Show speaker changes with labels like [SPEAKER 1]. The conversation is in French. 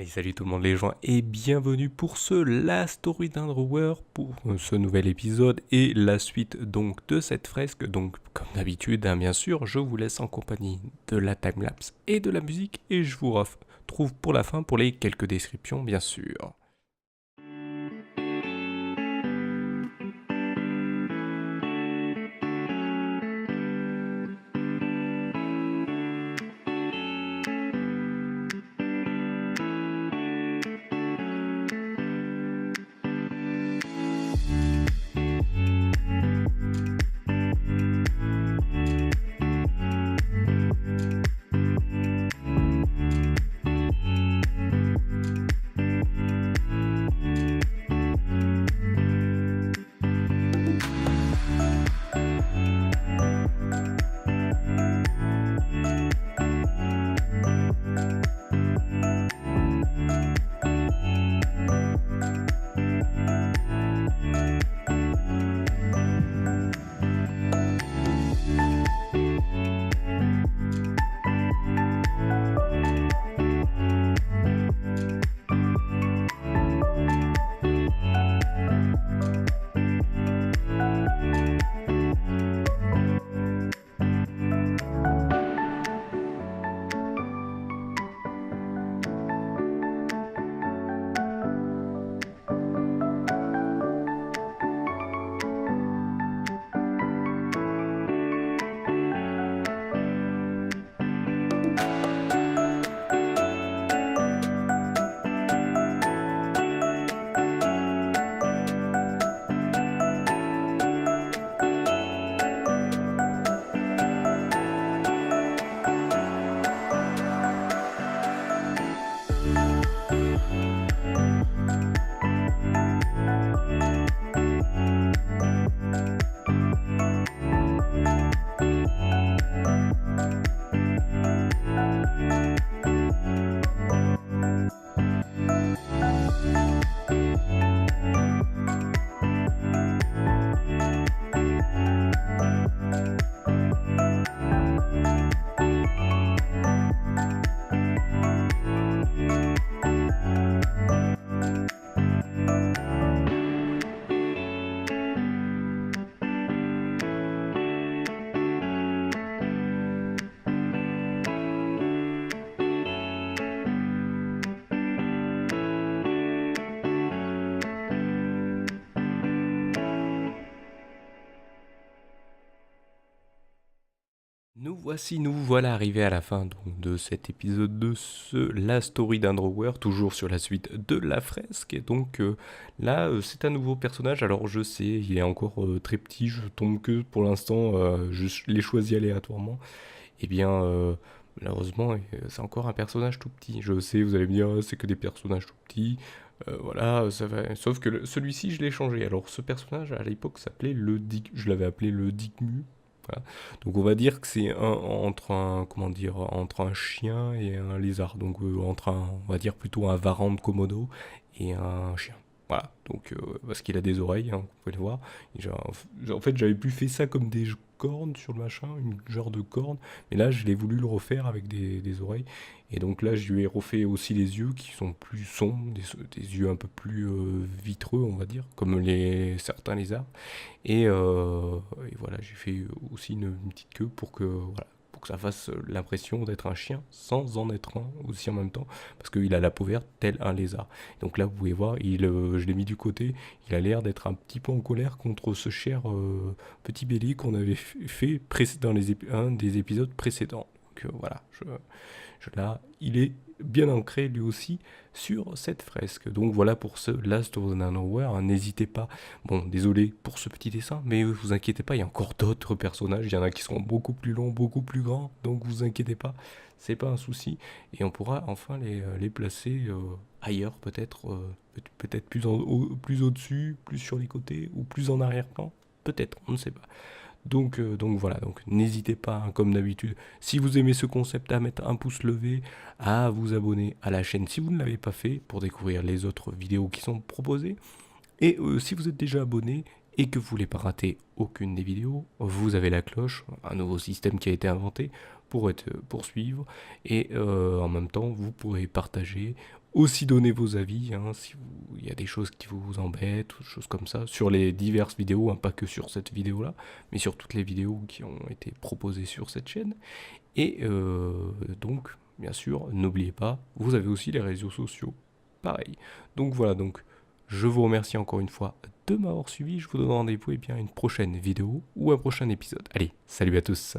[SPEAKER 1] Allez, salut tout le monde les gens et bienvenue pour ce La Story d'Underwear pour ce nouvel épisode et la suite donc de cette fresque. Donc comme d'habitude, bien sûr, je vous laisse en compagnie de la timelapse et de la musique et je vous retrouve pour la fin pour les quelques descriptions bien sûr. Nous voilà arrivés à la fin donc, de cet épisode de La Story d'Underwear, toujours sur la suite de la fresque. Et donc là, c'est un nouveau personnage. Alors je sais, il est encore très petit, je tombe que pour l'instant, je l'ai choisi aléatoirement. Et bien, malheureusement, c'est encore un personnage tout petit. Je sais, vous allez me dire, c'est que des personnages tout petits. Voilà, ça va. Sauf que celui-ci, je l'ai changé. Alors ce personnage, à l'époque, s'appelait le Dick. Je l'avais appelé le Dickmu. Voilà. Donc on va dire que c'est entre un comment dire entre un chien et un lézard. Donc entre un on va dire plutôt un varan de Komodo et un chien. Voilà. Donc parce qu'il a des oreilles, hein, vous pouvez le voir. En fait j'avais plus fait ça comme des cornes sur le machin, une genre de corne. Mais là je l'ai voulu le refaire avec des oreilles. Et donc là je lui ai refait aussi les yeux qui sont plus sombres, des yeux un peu plus vitreux on va dire, comme certains lézards. Et voilà, j'ai fait aussi une petite queue pour que, voilà, pour que ça fasse l'impression d'être un chien sans en être un aussi en même temps, parce qu'il a la peau verte tel un lézard. Donc là, vous pouvez voir, je l'ai mis du côté, il a l'air d'être un petit peu en colère contre ce cher petit bélier qu'on avait fait dans un des épisodes précédents. Donc voilà, là, il est bien ancré lui aussi sur cette fresque. Donc voilà pour ce Last of Nowhere. N'hésitez pas. Bon, désolé pour ce petit dessin, mais vous inquiétez pas, il y a encore d'autres personnages. Il y en a qui seront beaucoup plus longs, beaucoup plus grands. Donc vous inquiétez pas, c'est pas un souci. Et on pourra enfin les placer ailleurs, peut-être peut-être plus au-dessus, plus sur les côtés ou plus en arrière-plan. Peut-être, on ne sait pas. Donc voilà, donc n'hésitez pas, hein, comme d'habitude, si vous aimez ce concept, à mettre un pouce levé, à vous abonner à la chaîne si vous ne l'avez pas fait pour découvrir les autres vidéos qui sont proposées. Et si vous êtes déjà abonné et que vous ne voulez pas rater aucune des vidéos, vous avez la cloche, un nouveau système qui a été inventé pourrez poursuivre et en même temps vous pourrez partager, aussi donner vos avis si il y a des choses qui vous embêtent ou des choses comme ça sur les diverses vidéos, pas que sur cette vidéo là, mais sur toutes les vidéos qui ont été proposées sur cette chaîne. Et donc bien sûr n'oubliez pas, vous avez aussi les réseaux sociaux, pareil. Donc voilà, donc je vous remercie encore une fois de m'avoir suivi, je vous donne rendez-vous à une prochaine vidéo ou un prochain épisode. Allez, salut à tous.